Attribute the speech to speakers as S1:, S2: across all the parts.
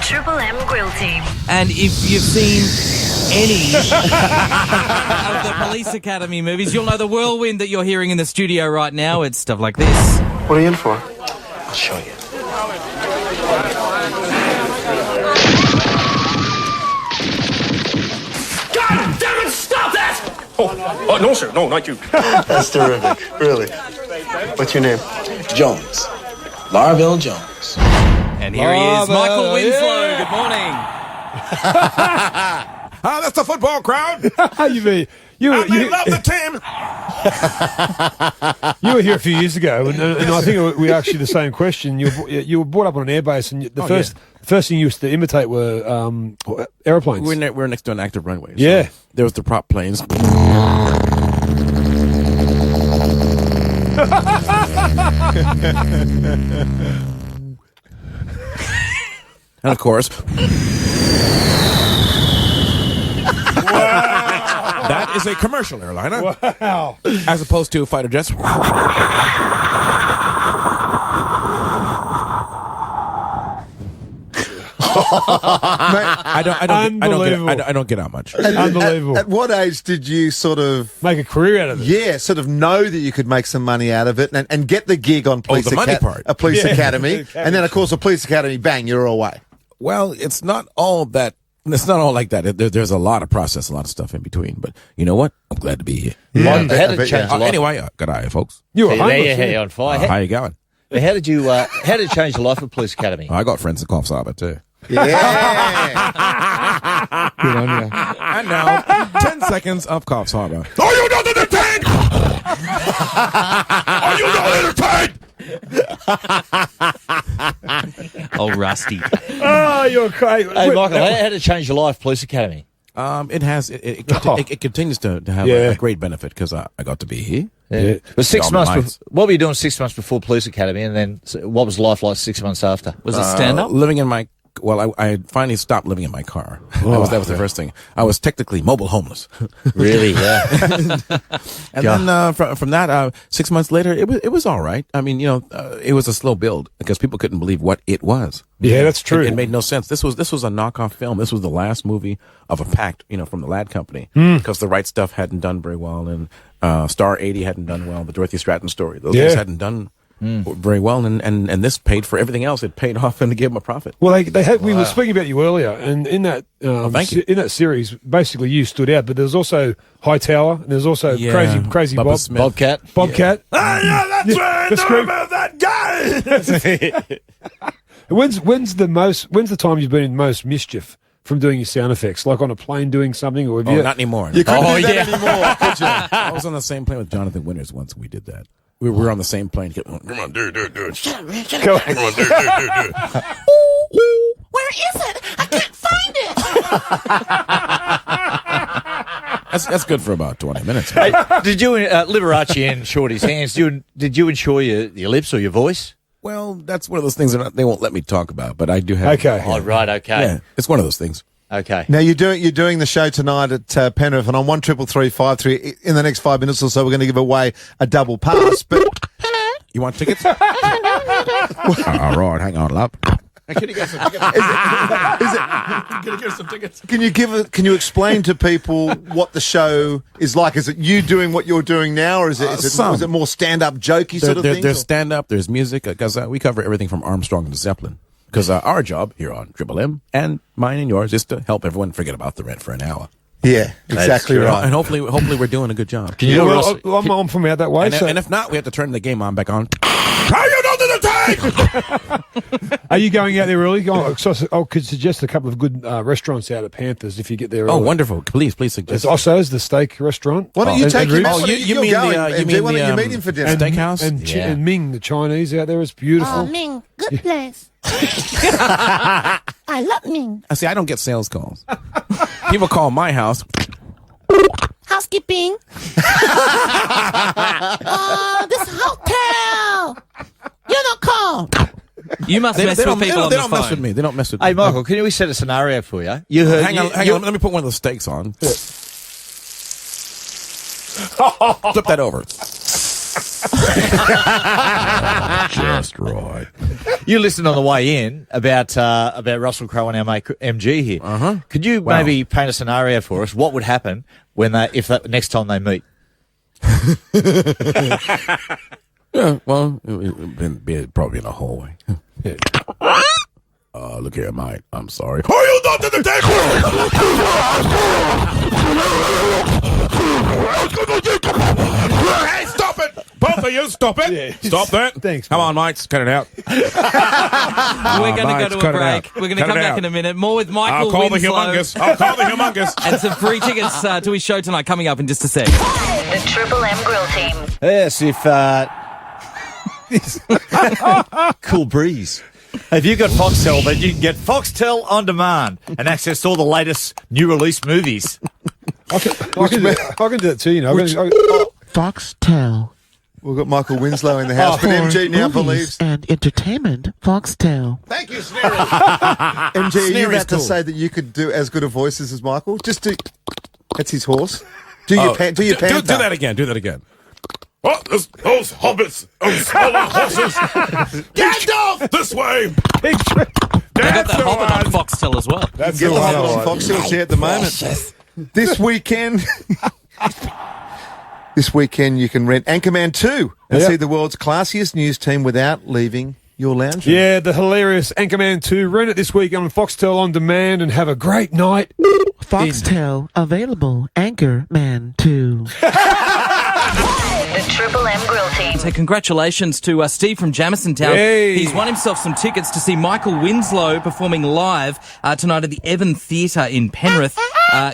S1: Triple M Grill Team.
S2: And if you've seen any of the Police Academy movies, you'll know the whirlwind that you're hearing in the studio right now. It's stuff like this.
S3: What are you in for?
S4: I'll show you.
S5: God damn it, stop that!
S4: Oh, no, sir. No, not you.
S3: That's terrific, really. What's your name?
S4: Jones. Larville Jones.
S2: And here he is, Michael Winslow.
S6: Yeah.
S2: Good morning.
S6: That's the football crowd.
S7: They
S6: love the team.
S7: You were here a few years ago, and I think we asked you the same question. You were brought up on an airbase, and the first thing you used to imitate were aeroplanes.
S6: We're next to an active runway. So
S7: Yeah.
S6: there was the prop planes. And of course, that is a commercial airliner.
S7: Wow.
S6: As opposed to fighter jets. I don't get out much.
S7: Unbelievable.
S8: At what age did you sort of
S7: Make a career out of it.
S8: Yeah, sort of know that you could make some money out of it and get the gig on Police
S6: the money part.
S8: a Police Academy, and then of course a Police Academy, bang, you're away.
S6: Well, it's not all that. It's not all like that. There's a lot of process, a lot of stuff in between. But you know what? I'm glad to be here.
S8: Yeah,
S9: How did it change a lot?
S6: Anyway, good eye, folks.
S7: You were
S9: There
S7: homeless.
S9: you on fire.
S6: How you going?
S9: How did it change the life of Police Academy?
S6: I got friends in Coffs Harbour too.
S8: Yeah.
S7: Good on you.
S6: And now, 10 seconds of Coffs Harbour. Are you not entertained? Are you not entertained?
S2: Oh, Rusty.
S7: Oh, you're great.
S9: Hey, Michael, how did it change your life, Police Academy?
S6: It has. It continues to have a great benefit because I got to be here.
S7: Yeah.
S9: But 6
S6: All the
S9: months.
S6: lights.
S9: What were you doing 6 months before Police Academy, and then what was life like 6 months after?
S2: Was it stand-up?
S6: Living in my. Well, I finally stopped living in my car. That was the first thing. I was technically mobile homeless.
S9: Really? Yeah.
S6: And then from that, 6 months later, it was all right. I mean, it was a slow build because people couldn't believe what it was.
S7: Yeah, that's true.
S6: It made no sense. This was a knockoff film. This was the last movie of a pact, from the Ladd Company, because The Right Stuff hadn't done very well, and Star 80 hadn't done well. The Dorothy Stratton story, those guys hadn't done very well, and this paid for everything else. It paid off and it gave them a profit.
S7: Well, they had. We were speaking about you earlier, and in that
S6: thank you.
S7: in that series, basically you stood out. But there's also Hightower, and there's also crazy
S6: Bubba
S7: Bob,
S6: Smith.
S9: Bobcat.
S7: Bobcat.
S6: Yeah, that's right.
S7: the
S6: I know
S7: scream.
S6: about that guy.
S7: When's the time you've been in most mischief from doing your sound effects, like on a plane doing something, or have you?
S6: Not anymore.
S8: You couldn't do that anymore, could you?
S6: I was on the same plane with Jonathan Winters once. We did that. We were on the same plane. Come on, do it. Shut up, man. Come on, do it.
S5: Where is it? I can't find it.
S6: That's good for about 20 minutes.
S9: Hey, did you, Liberace and Shorty's hands, did you ensure your lips or your voice?
S6: Well, that's one of those things that they won't let me talk about, but I do have.
S7: Okay.
S9: Oh, right, okay.
S6: Yeah, it's one of those things.
S9: Okay.
S8: Now you're doing the show tonight at Penrith, and on 133353 in the next 5 minutes or so, we're going to give away a double pass. But
S6: You want tickets? All right, hang on, love. Can you get some tickets? Can you get some tickets?
S8: can you explain to people what the show is like? Is it you doing what you're doing now, or is it more stand up jokey sort of thing?
S6: There's stand up, there's music, because we cover everything from Armstrong to Zeppelin. Because our job here on Triple M and mine and yours is to help everyone forget about the rent for an hour.
S8: Yeah, exactly right.
S6: And hopefully we're doing a good job.
S7: I'm from out that way.
S6: And if not, we have to turn the game on back on. How you know the tank?
S7: Are you going out there early? I could suggest a couple of good restaurants out at Panthers if you get there early.
S6: Oh, wonderful! Please suggest.
S7: There's Osso's, the steak restaurant.
S8: Why don't you take him?
S6: Oh, you mean
S8: going,
S6: the
S8: MJ, why don't you meet him for dinner?
S6: Steakhouse?
S7: And Ming, the Chinese out there is beautiful.
S5: Oh, Ming, good place. I love Ming.
S6: I see. I don't get sales calls. People call my house.
S5: Housekeeping. Oh, this hotel. You don't call.
S2: You must mess with people on
S6: They
S2: the
S6: don't
S2: phone.
S6: mess with me. They don't mess with me.
S9: Hey, Michael, can we set a scenario for you? You heard.
S6: Hang on. Let me put one of the steaks on. Flip that over. Just right.
S9: You listened on the way in about Russell Crowe and our mate MG here.
S6: Uh-huh.
S9: Could you
S6: Wow.
S9: maybe paint a scenario for us? What would happen when next time they meet?
S6: Yeah, well, it'd be probably in a hallway. Look here, mate. I'm sorry. Are you not at the table? Hey, stop it! Both of you, stop it!
S7: Yeah.
S6: Stop that!
S7: Thanks,
S6: Come
S7: man.
S6: on, mates, cut it out.
S2: We're going to
S6: mates,
S2: go to
S6: cut
S2: a
S6: it
S2: break.
S6: out.
S2: We're going to
S6: Cut
S2: come
S6: it
S2: back
S6: out.
S2: in a minute. More with Michael
S6: I'll call the
S2: Winslow.
S6: humongous. I'll call the humongous.
S2: And some free tickets to his show tonight coming up in just a sec.
S1: The Triple M Grill Team.
S9: Yes, if cool breeze. If you've got Foxtel, then you can get Foxtel on demand and access to all the latest new release movies.
S7: I can do that too, you know.
S5: Foxtel.
S8: We've got Michael Winslow in the house, but MG now believes.
S5: And entertainment, Foxtel.
S8: Thank you, Snary. MG, are you
S6: Snary's
S8: about to
S6: cool.
S8: say that you could do as good a voices as Michael? Just do. That's his horse. Do your panther.
S6: Do that again. Do that again. Oh, those hobbits, those smaller horses. Gandalf, this way.
S2: They got that Hobbit on Foxtel as well.
S7: That's
S8: Get
S7: the
S8: the
S7: one I
S8: Hobbit on
S7: like.
S8: Foxtel here at the moment. This weekend. This weekend you can rent Anchorman 2 and
S7: Yeah.
S8: see the world's classiest news team without leaving your lounge room.
S7: Yeah, the hilarious Anchorman 2. Rent it this weekend on Foxtel On Demand and have a great night.
S5: Foxtel available. Anchorman 2.
S1: The Triple M Grill Team.
S2: So congratulations to Steve from Jamison Town.
S7: Hey.
S2: He's won himself some tickets to see Michael Winslow performing live tonight at the Evan Theatre in Penrith.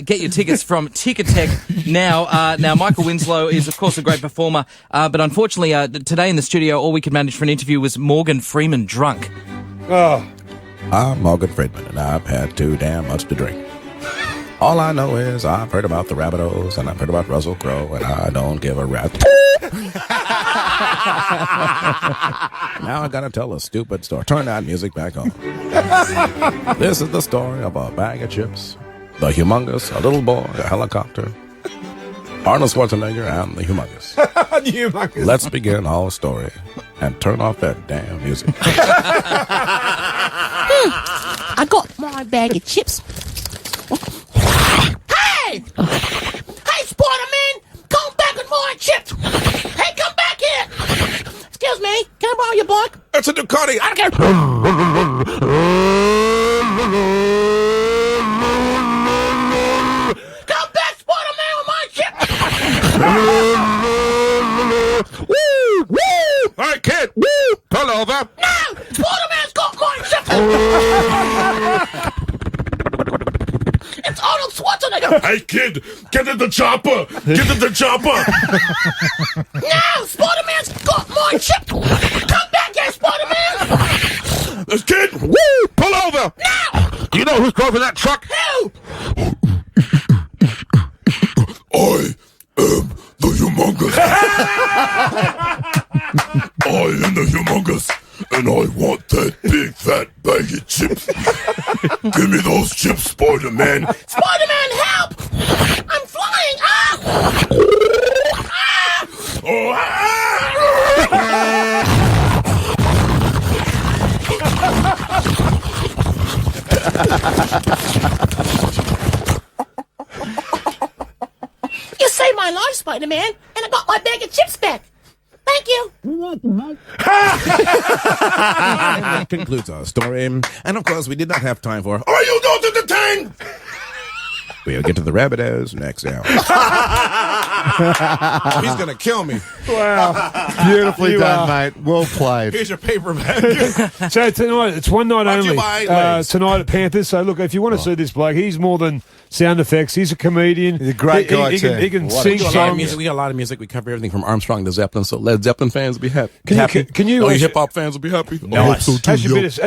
S2: Get your tickets from Ticketek now. Now, Michael Winslow is, of course, a great performer, but unfortunately, today in the studio, all we could manage for an interview was Morgan Freeman drunk.
S7: Oh,
S6: I'm Morgan Friedman, and I've had too damn much to drink. All I know is I've heard about the Rabbitohs, and I've heard about Russell Crowe, and I don't give a rat. Now I gotta tell a stupid story. Turn that music back on. This is the story of a bag of chips, the humongous, a little boy, a helicopter, Arnold Schwarzenegger, and the humongous.
S7: humongous.
S6: Let's begin our story and turn off that damn music.
S5: I got my bag of chips. Hey! Hey, Spider-Man! Come back with my chips! Hey, come back here! Excuse me, can I borrow your bike?
S6: It's a Ducati. I don't
S5: Come back, Spider-Man, with my chips! Woo! Woo!
S6: Hey, kid! Woo! Pull over!
S5: No! Spider-Man's got my chips! It's Arnold Schwarzenegger!
S6: Hey, kid! Get in the chopper! Get in the chopper!
S5: No! Spider-Man's got my chips! Come back here, Spider-Man!
S6: This kid! Woo! Pull over!
S5: No!
S6: You know who's driving that truck?
S5: Who?
S6: I am the humongous. I am the humongous, and I want that big fat bag of chips. Give me those chips, Spider-Man.
S5: Spider-Man, help! I'm flying! Ah! You saved my life, Spider-Man, and I got my bag of chips back. Thank you.
S6: That concludes our story. And of course, we did not have time for Are you not entertained? We'll get to the Rabbitohs next hour. He's going to kill me.
S7: wow.
S8: Beautifully
S7: You
S8: done,
S7: are-
S8: mate. Well played.
S6: Here's your paper bag.
S7: So tonight, it's one night
S6: Brought to you
S7: only.
S6: by Lay's.
S7: Tonight at Panthers. So look, if you want to see this bloke, he's more than sound effects. He's a comedian.
S8: He's a great guy,
S7: He
S8: too.
S7: can
S6: We
S7: sing
S6: got a lot of
S7: songs.
S6: music. We got a lot of music. We cover everything from Armstrong to Zeppelin. So Led Zeppelin fans will be happy.
S7: Can you
S6: All you
S7: as-
S6: hip hop fans will be happy.
S9: Nice.
S7: As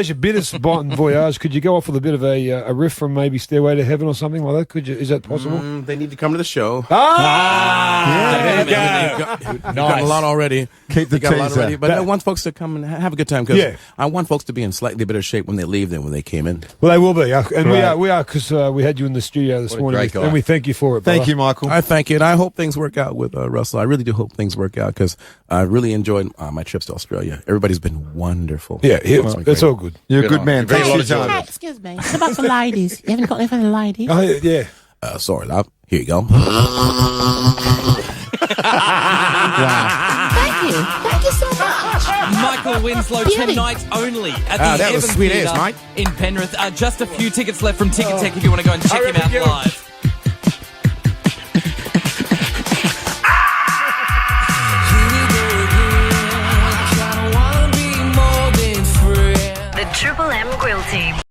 S7: your bit of Bon Voyage, could you go off with a bit of a riff from maybe Stairway to Heaven or something like that? Could you? Is that possible?
S6: They need to come to the show.
S7: Ah!
S6: Yeah,
S9: there you
S6: You've got a lot already.
S8: Keep the
S6: You got a lot
S8: teaser.
S6: already. But I want folks to come and have a good time because
S7: Yeah.
S6: I want folks to be in slightly better shape when they leave than when they came in.
S7: Well, they will be, and we are because we had you in the studio this morning,
S9: great guy.
S7: and we thank you for it.
S8: Thank
S7: brother.
S8: you, Michael.
S6: I thank you, and I hope things work out with Russell. I really do hope things work out because I really enjoyed my trips to Australia. Everybody's been wonderful.
S7: Yeah,
S6: It's been
S7: it's
S6: great.
S7: all good.
S8: You're a good man.
S9: Very
S8: Thanks for your
S9: lot of
S8: time.
S5: Hey, excuse me. What about the ladies? You haven't got anything for the ladies?
S7: Oh, yeah.
S6: Sorry, love. Here you go.
S5: Thank you. Thank you so much.
S2: Michael Winslow
S5: Beauty.
S2: tonight only at the
S6: that was
S2: Evans
S6: sweet as,
S2: Theatre
S6: Mike.
S2: in Penrith. Just a few tickets left from Ticket Tech if you want to go and check him out live.